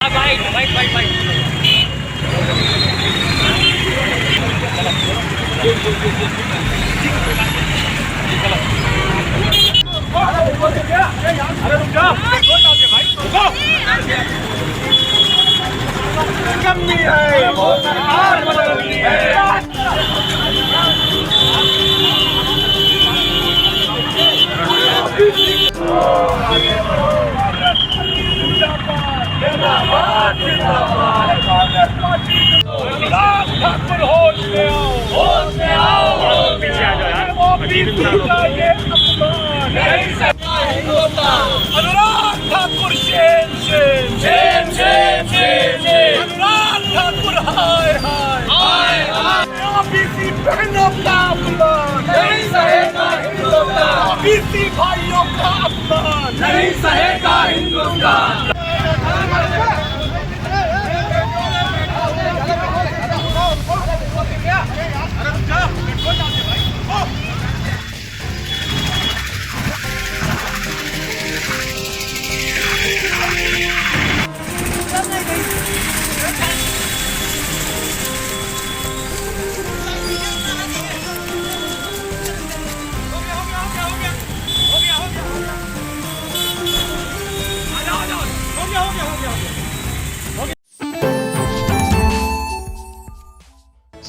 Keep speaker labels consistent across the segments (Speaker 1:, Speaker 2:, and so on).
Speaker 1: कमी है वो सरकार बदलनी है। ठाकुर होश में आओ, होश में आओ, पीछे आ जाओ यार। Anurag Thakur shame shame shame shame shame shame, Anurag Thakur हाय हाय हाय हाय। ओबीसी बहनों का अपमान नहीं सहेगा हिंदुस्तान, ओबीसी भाइयों का अपमान नहीं सहेगा हिंदुस्तान।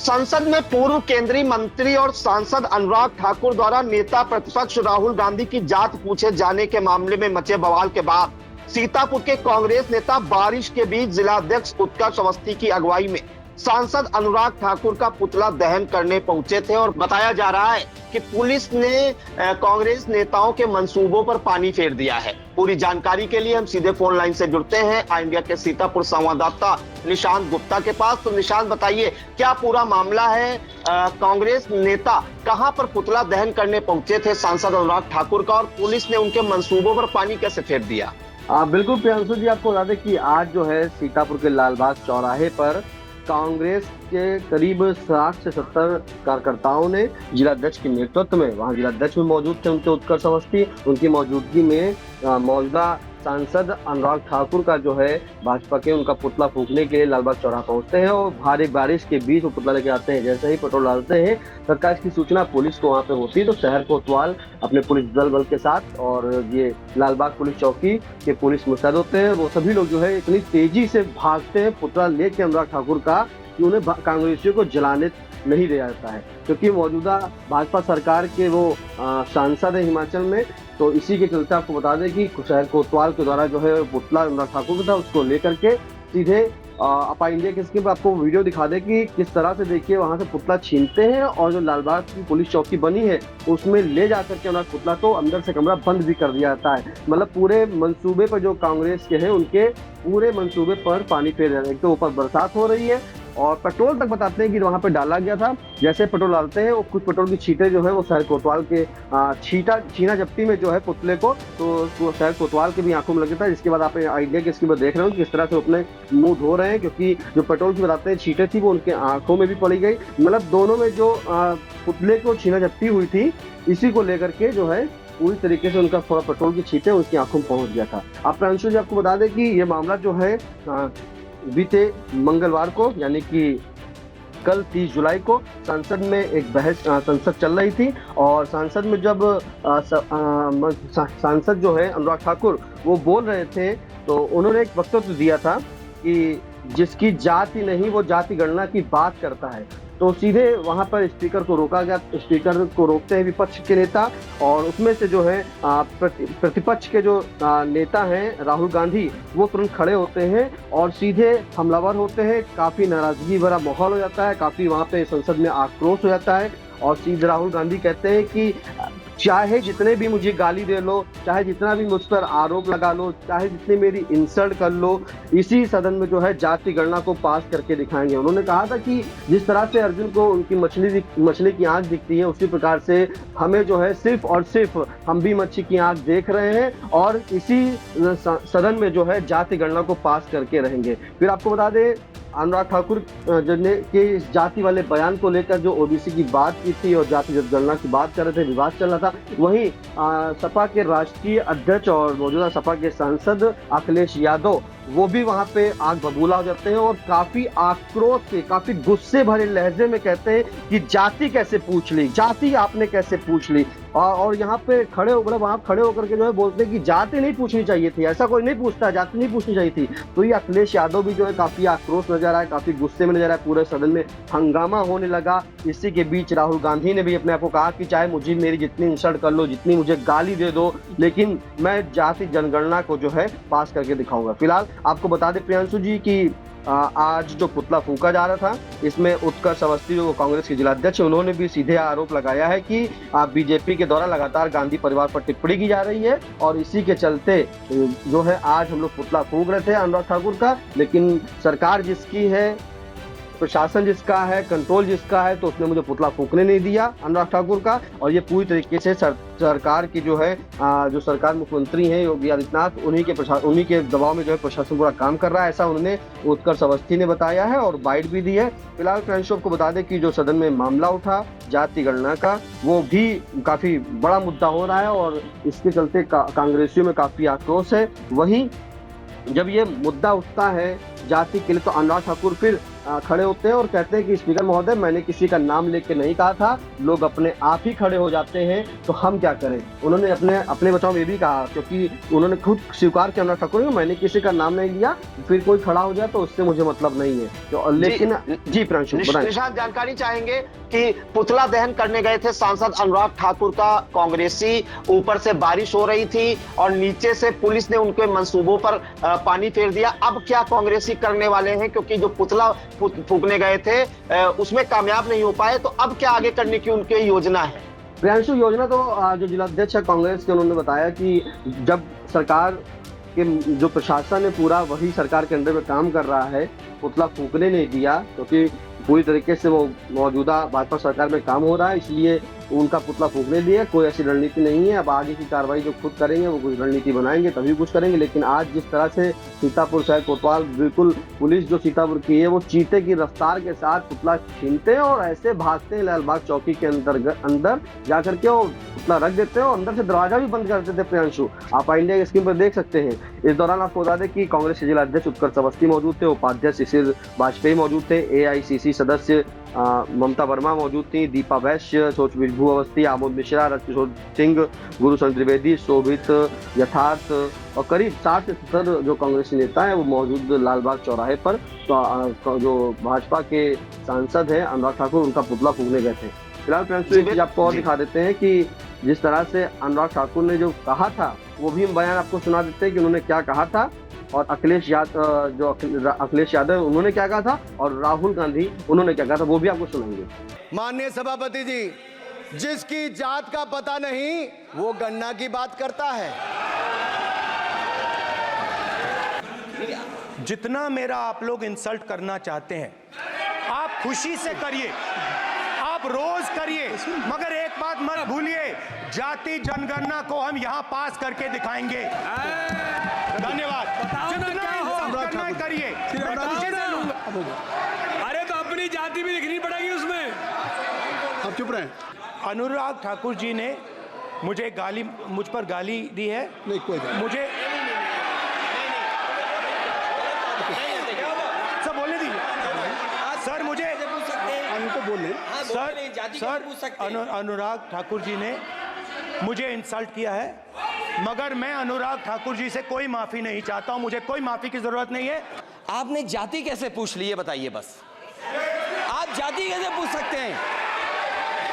Speaker 2: संसद में पूर्व केंद्रीय मंत्री और सांसद अनुराग ठाकुर द्वारा नेता प्रतिपक्ष राहुल गांधी की जात पूछे जाने के मामले में मचे बवाल के बाद सीतापुर के कांग्रेस नेता बारिश के बीच जिलाध्यक्ष उत्कर्ष अवस्थी की अगुवाई में सांसद अनुराग ठाकुर का पुतला दहन करने पहुंचे थे और बताया जा रहा है कि पुलिस ने कांग्रेस नेताओं के मंसूबों पर पानी फेर दिया है। पूरी जानकारी के लिए हम सीधे फोन लाइन से जुड़ते हैं आई इंडिया के सीतापुर संवाददाता निशांत गुप्ता के पास। तो निशांत, बताइए क्या पूरा मामला है? कांग्रेस नेता कहां पर पुतला दहन करने पहुंचे थे सांसद अनुराग ठाकुर का, और पुलिस ने उनके मंसूबों पर पानी कैसे फेर दिया?
Speaker 3: बिल्कुल प्रियांशु जी, आपको बता दें कि आज जो है सीतापुर के लालबाग चौराहे पर कांग्रेस के करीब 60 से 70 कार्यकर्ताओं ने जिलाध्यक्ष के नेतृत्व में, वहां जिलाध्यक्ष भी मौजूद थे उनके उत्कर्ष अवस्थी, उनकी मौजूदगी में मौजूदा सांसद अनुराग ठाकुर का जो है भाजपा के उनका पुतला फूंकने के लिए लालबाग चौराहा पहुंचते हैं और भारी बारिश के बीच वो पुतला लेके आते हैं। जैसे ही पेट्रोल डालते हैं, सरकार की सूचना पुलिस को वहां पे होती है, तो शहर कोतवाल अपने पुलिस बल के साथ और ये लालबाग पुलिस चौकी के पुलिस मुस्तैद होते हैं। वो सभी लोग जो है इतनी तेजी से भागते हैं पुतला लेके अनुराग ठाकुर का कि उन्हें कांग्रेसियों को जलाने नहीं दिया जाता है, क्योंकि मौजूदा भाजपा सरकार के वो सांसद है हिमाचल में। तो इसी के चलते आपको बता दें कि शहर कोतवाल के द्वारा जो है पुतला अनुराग ठाकुर का था, उसको लेकर के सीधे अपा इंडिया के स्कीम पर आपको वीडियो दिखा दे कि किस तरह से देखिए वहां से पुतला छीनते हैं और जो लालबाग की पुलिस चौकी बनी है उसमें ले जाकर के उनका पुतला को अंदर से कमरा बंद भी कर दिया जाता है। मतलब पूरे मंसूबे पर जो कांग्रेस के हैं उनके पूरे मंसूबे पर पानी फेर रहे हैं। एक तो ऊपर बरसात हो रही है और पेट्रोल तक बताते हैं कि वहां पे डाला गया था। जैसे पेट्रोल डालते हैं वो कुछ पेट्रोल की छींटे जो है वो शहर कोतवाल के छीना झपटी में जो है पुतले को, तो शहर कोतवाल के भी आंखों में लग जाता है। जिसके बाद आप आइडिया के इसके बाद देख रहे हो किस तरह से अपने मुंह धो रहे हैं, क्योंकि जो पेट्रोल की बताते हैं छींटे थी वो उनके आंखों में भी पड़ी गई। मतलब दोनों में जो पुतले को छीना झपटी हुई थी, इसी को लेकर के जो है पूरी तरीके से उनका थोड़ा पेट्रोल की छींटे उनकी आंखों में पहुंच गया था। अब प्रांशु जी आपको बता दें कि ये मामला जो है बीते मंगलवार को यानी कि कल 30 जुलाई को संसद में एक बहस संसद चल रही थी और संसद में जब सांसद जो है अनुराग ठाकुर वो बोल रहे थे तो उन्होंने एक वक्तव्य दिया था कि जिसकी जाति नहीं वो जाति गणना की बात करता है। तो सीधे वहां पर स्पीकर को रोका गया। स्पीकर को रोकते हैं विपक्ष के नेता और उसमें से जो है प्रतिपक्ष के जो नेता हैं राहुल गांधी, वो तुरंत खड़े होते हैं और सीधे हमलावर होते हैं। काफी नाराजगी भरा माहौल हो जाता है, काफी वहां पे संसद में आक्रोश हो जाता है और सीधे राहुल गांधी कहते हैं कि चाहे जितने भी मुझे गाली दे लो, चाहे जितना भी मुझ पर आरोप लगा लो, चाहे जितनी मेरी इंसल्ट कर लो, इसी सदन में जो है जाति गणना को पास करके दिखाएंगे। उन्होंने कहा था कि जिस तरह से अर्जुन को उनकी मछली की आंख दिखती है, उसी प्रकार से हमें जो है सिर्फ और सिर्फ हम भी मच्छी की आंख देख रहे हैं और इसी सदन में जो है जाति गणना को पास करके रहेंगे। फिर आपको बता दें अनुराग ठाकुर ने के इस जाति वाले बयान को लेकर जो ओबीसी की बात की थी और जाति जनगणना की बात कर रहे थे, विवाद चल रहा था। वहीं सपा के राष्ट्रीय अध्यक्ष और मौजूदा सपा के सांसद अखिलेश यादव वो भी वहां पे आग बबूला हो जाते हैं और काफी आक्रोश से, काफी गुस्से भरे लहजे में कहते हैं कि जाति कैसे पूछ ली, जाति आपने कैसे पूछ ली। और यहाँ पे खड़े होकर, वहां खड़े होकर के जो है बोलते हैं कि जाति नहीं पूछनी चाहिए थी, ऐसा कोई नहीं पूछता, जाति नहीं पूछनी चाहिए थी। तो ये अखिलेश यादव भी जो है काफी आक्रोश नजर आए, काफी गुस्से में नजर आए, पूरे सदन में हंगामा होने लगा। इसी के बीच राहुल गांधी ने भी अपने आप को कहा कि चाहे मुझे मेरी जितनी इंसल्ट कर लो, जितनी मुझे गाली दे दो, लेकिन मैं जाति जनगणना को जो है पास करके दिखाऊंगा। फिलहाल आपको बता दें प्रियांशु जी कि आज जो पुतला फूंका जा रहा था, इसमें उत्कर्ष अवस्थी जो कांग्रेस के जिला अध्यक्ष, उन्होंने भी सीधे आरोप लगाया है कि बीजेपी के द्वारा लगातार गांधी परिवार पर टिप्पणी की जा रही है और इसी के चलते जो है आज हम लोग पुतला फूंक रहे थे अनुराग ठाकुर का, लेकिन सरकार जिसकी है, प्रशासन जिसका है, कंट्रोल जिसका है, तो उसने मुझे पुतला फूंकने नहीं दिया अनुराग ठाकुर का। और ये पूरी तरीके से सरकार की जो है जो सरकार मुख्यमंत्री हैं योगी आदित्यनाथ, उन्हीं के दबाव में जो है प्रशासन पूरा काम कर रहा है, ऐसा उन्होंने उत्कर्ष अवस्थी ने बताया है और बाइट भी दी है। फिलहाल फ्रेंड्स को बता दें कि जो सदन में मामला उठा जाति गणना का, वो भी काफी बड़ा मुद्दा हो रहा है और इसके चलते कांग्रेसियों में काफी आक्रोश है। वहीं जब ये मुद्दा उठता है जाति के लिए, तो अनुराग ठाकुर फिर खड़े होते हैं और कहते हैं कि स्पीकर महोदय, मैंने किसी का नाम लेके नहीं कहा था, लोग अपने आप ही खड़े हो जाते हैं, तो हम क्या करें। उन्होंने अपने बचाव में भी कहा, क्योंकि उन्होंने खुद स्वीकार किया अनुराग ठाकुर, मैंने किसी का नाम नहीं लिया, फिर कोई खड़ा हो जाए तो उससे मुझे मतलब नहीं है। तो लेकिन जी प्रांशु
Speaker 2: निशांत जानकारी चाहेंगे कि पुतला दहन करने गए थे सांसद अनुराग ठाकुर का कांग्रेसी, ऊपर से बारिश हो रही थी और नीचे से पुलिस ने उनके मंसूबों पर पानी फेर दिया। अब क्या कांग्रेसी करने वाले हैं, क्योंकि जो पुतला फूकने गए थे उसमें कामयाब नहीं हो पाए, तो अब क्या आगे करने की उनकी योजना है?
Speaker 3: प्रियांशु, योजना तो जो जिलाध्यक्ष है कांग्रेस के, उन्होंने बताया कि जब सरकार के जो प्रशासन है पूरा वही सरकार के अंडर में काम कर रहा है, पुतला फूकने नहीं दिया, क्योंकि पूरी तरीके से वो मौजूदा भाजपा सरकार में काम हो रहा है, इसलिए उनका पुतला फूकने दिया। कोई ऐसी रणनीति नहीं है। अब आगे की कार्रवाई जो खुद करेंगे वो कुछ रणनीति बनाएंगे तभी कुछ करेंगे। लेकिन आज जिस तरह से सीतापुर शहर कोतवाल, बिल्कुल पुलिस जो सीतापुर की है वो चीते की रफ्तार के साथ पुतला छीनते हैं और ऐसे भागते हैं लालबाग चौकी के अंदर जाकर के वो पुतला रख देते हैं और अंदर से दरवाजा भी बंद कर देते थे। प्रियांशु, आप इंडिया की स्क्रीन पर देख सकते हैं। इस दौरान आपको बता दें कि कांग्रेस के जिला अध्यक्ष उत्कर्ष अवस्थी मौजूद थे, उपाध्यक्ष शिशिर वाजपेयी मौजूद थे, AICC सदस्य ममता वर्मा मौजूद थी, दीपा वैश्य, सोच विभू अवस्थी, आमोद मिश्रा, राजकिशोर सिंह, गुरुचंद त्रिवेदी, शोभित यथार्थ और करीब 60 से 70 जो कांग्रेसी नेता है वो मौजूद लालबाग चौराहे पर तो जो भाजपा के सांसद हैं अनुराग ठाकुर, उनका पुतला फूकने गए थे। फिलहाल फ्रेंड्स आपको और दिखा देते हैं कि जिस तरह से अनुराग ठाकुर ने जो कहा था वो भी हम बयान आपको सुना देते हैं कि उन्होंने क्या कहा था और अखिलेश यादव उन्होंने क्या कहा था और राहुल गांधी उन्होंने क्या कहा था, वो भी आपको सुनाएंगे।
Speaker 4: माननीय सभापति जी, जिसकी जात का पता नहीं वो गन्ना की बात करता है।
Speaker 5: जितना मेरा आप लोग इंसल्ट करना चाहते हैं आप खुशी से करिए, आप रोज करिए, मगर एक बात मत भूलिए, जाति जनगणना को हम यहां पास करके दिखाएंगे। धन्यवाद। जितना इंसल्ट करना करिए।
Speaker 1: अरे तो अपनी जाति भी लिखनी पड़ेगी उसमें।
Speaker 4: आप चुप रहे।
Speaker 5: अनुराग ठाकुर जी ने मुझ पर गाली दी है।
Speaker 4: नहीं कोई
Speaker 5: मुझे सब बोलने दीजिए सर, मुझे
Speaker 4: उनको बोलने
Speaker 5: सर अनुराग ठाकुर जी ने मुझे इंसल्ट किया है, मगर मैं अनुराग ठाकुर जी से कोई माफी नहीं चाहता हूं, मुझे कोई माफी की जरूरत नहीं है।
Speaker 6: आपने जाति कैसे पूछ ली ये बताइए बस। आप जाति कैसे पूछ सकते हैं?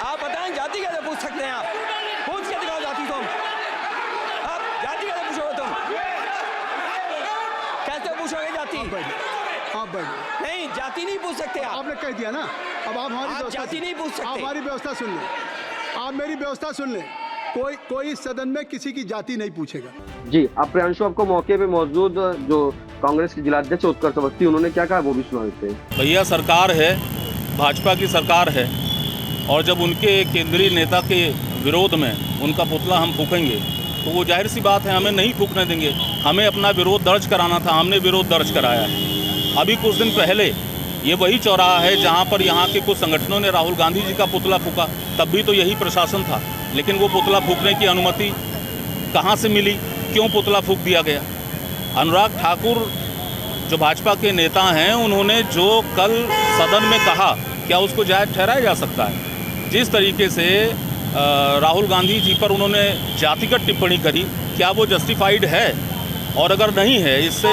Speaker 6: आप बताएं जाति कैसे पूछ सकते हैं? आप पूछ के दिखाओ जाति तुम। आप जाति कैसे पूछोगे तुम? कैसे पूछोगे जाति?
Speaker 4: आप बैठ
Speaker 6: नहीं, जाति नहीं पूछ सकते आप।
Speaker 4: आपने कह दिया ना, अब आप हमारी
Speaker 6: जाति नहीं पूछ सकते।
Speaker 4: आप हमारी व्यवस्था सुन लें, आप मेरी व्यवस्था सुन लें। कोई सदन में किसी की जाति नहीं पूछेगा।
Speaker 3: जी, अब प्रियांशु आपको मौके पे मौजूद जो कांग्रेस के जिलाध्यक्ष उत्कर्ष अवस्थी उन्होंने क्या कहा वो भी सुना देते हैं।
Speaker 7: भैया, सरकार है, भाजपा की सरकार है और जब उनके केंद्रीय नेता के विरोध में उनका पुतला हम फूकेंगे तो वो जाहिर सी बात है हमें नहीं फूकने देंगे। हमें अपना विरोध दर्ज कराना था, हमने विरोध दर्ज कराया है। अभी कुछ दिन पहले ये वही चौराहा है जहाँ पर यहाँ के कुछ संगठनों ने राहुल गांधी जी का पुतला फूका, तब भी तो यही प्रशासन था, लेकिन वो पुतला फूकने की अनुमति कहाँ से मिली, क्यों पुतला फूक दिया गया? अनुराग ठाकुर जो भाजपा के नेता हैं उन्होंने जो कल सदन में कहा, क्या उसको जायज़ ठहराया जा सकता है? जिस तरीके से राहुल गांधी जी पर उन्होंने जातिगत टिप्पणी करी, क्या वो जस्टिफाइड है? और अगर नहीं है, इससे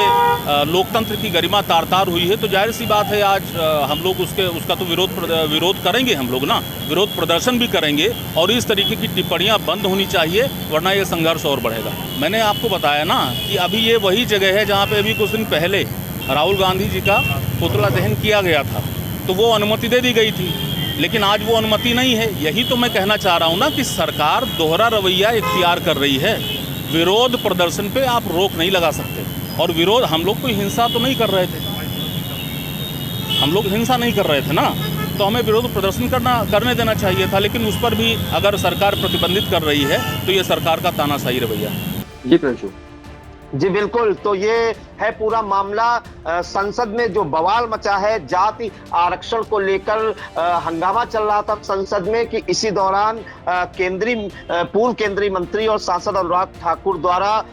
Speaker 7: लोकतंत्र की गरिमा तार-तार हुई है, तो जाहिर सी बात है आज हम लोग उसका तो विरोध करेंगे, हम लोग ना विरोध प्रदर्शन भी करेंगे और इस तरीके की टिप्पणियां बंद होनी चाहिए, वरना ये संघर्ष और बढ़ेगा। मैंने आपको बताया ना कि अभी ये वही जगह है जहाँ पे अभी कुछ दिन पहले राहुल गांधी जी का पुतला दहन किया गया था, तो वो अनुमति दे दी गई थी, लेकिन आज वो अनुमति नहीं है। यही तो मैं कहना चाह रहा हूँ ना कि सरकार दोहरा रवैया इख्तियार कर रही है। विरोध प्रदर्शन पे आप रोक नहीं लगा सकते, और विरोध, हम लोग कोई हिंसा तो नहीं कर रहे थे, हम लोग हिंसा नहीं कर रहे थे ना, तो हमें विरोध प्रदर्शन करने देना चाहिए था, लेकिन उस पर भी अगर सरकार प्रतिबंधित कर रही है तो ये सरकार का तानाशाही रवैया है।
Speaker 3: जी प्रियांशु।
Speaker 2: जी बिल्कुल, तो ये है पूरा मामला। संसद में जो बवाल मचा है, जाति आरक्षण को लेकर हंगामा चल रहा था संसद में कि इसी दौरान पूर्व केंद्रीय मंत्री और सांसद अनुराग ठाकुर द्वारा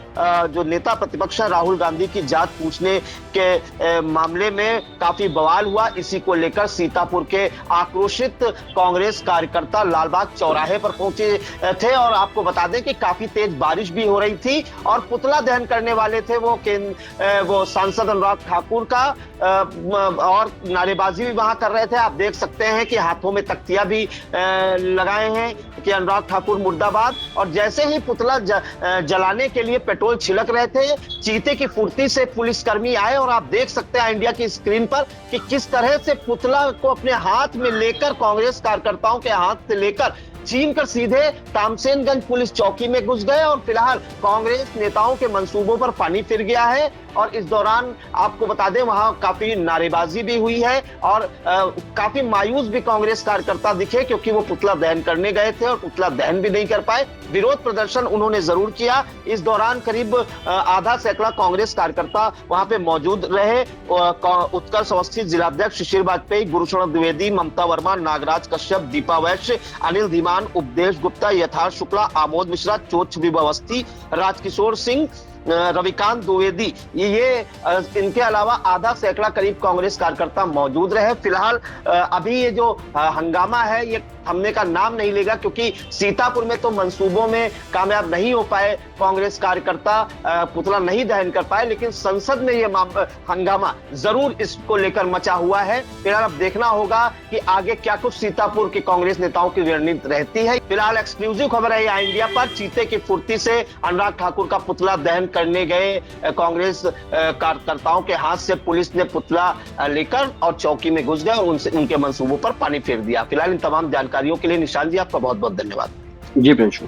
Speaker 2: जो नेता प्रतिपक्ष है राहुल गांधी की जात पूछने के मामले में काफी बवाल हुआ। इसी को लेकर सीतापुर के आक्रोशित कांग्रेस कार्यकर्ता लालबाग चौराहे पर पहुंचे थे, और आपको बता दें कि काफी तेज बारिश भी हो रही थी और पुतला दहन करने वाले थे वो सांसद अनुराग ठाकुर का, और नारेबाजी भी वहां कर रहे थे। आप देख सकते हैं कि हाथों में तख्तियां भी लगाए हैं कि अनुराग ठाकुर मुर्दाबाद, और जैसे ही पुतला जलाने के लिए पेट्रोल छिड़क रहे थे, चीते की फुर्ती से पुलिसकर्मी आए, और आप देख सकते हैं इंडिया की स्क्रीन पर कि किस तरह से पुतला को अपने हाथ में लेकर, कांग्रेस कार्यकर्ताओं के हाथ से लेकर छीन कर सीधे तामसेनगंज पुलिस चौकी में घुस गए। और फिलहाल कांग्रेस नेताओं के मंसूबों पर पानी फिर गया है, और इस दौरान आपको बता दें वहां काफी नारेबाजी भी हुई है, और काफी मायूस भी कांग्रेस कार्यकर्ता दिखे, क्योंकि वो पुतला दहन करने गए थे और पुतला दहन भी नहीं कर पाए। विरोध प्रदर्शन उन्होंने जरूर किया। इस दौरान करीब आधा सैकड़ा कांग्रेस कार्यकर्ता वहां पे मौजूद रहे। उत्कर्ष अवस्थी जिलाध्यक्ष शिशिर वाजपेयी, गुरुशरण द्विवेदी, ममता वर्मा, नागराज कश्यप, दीपा वैश्य, अनिल धीमान, उपदेश गुप्ता, यथार्थ शुक्ला, आमोद मिश्रा, चोच अवस्थी, राजकिशोर सिंह, रविकांत द्विवेदी, ये इनके अलावा आधा सैकड़ा करीब कांग्रेस कार्यकर्ता मौजूद रहे। फिलहाल अभी ये जो हंगामा है ये थमने का नाम नहीं लेगा, क्योंकि सीतापुर में तो मंसूबों में कामयाब नहीं हो पाए कांग्रेस कार्यकर्ता, पुतला नहीं दहन कर पाए, लेकिन संसद में ये हंगामा जरूर इसको लेकर मचा हुआ है। फिलहाल अब देखना होगा कि आगे क्या कुछ सीतापुर के कांग्रेस नेताओं की रणनीति रहती है। फिलहाल एक्सक्लूसिव खबर है इंडिया पर, चीते की फुर्ती से अनुराग ठाकुर का पुतला दहन करने गए कांग्रेस कार्यकर्ताओं के हाथ से पुलिस ने पुतला लेकर और चौकी में घुस गए और उनके मंसूबों पर पानी फेर दिया। फिलहाल इन तमाम जानकारियों के लिए निशान जी आपका बहुत बहुत धन्यवाद।
Speaker 3: जी प्रियांशु।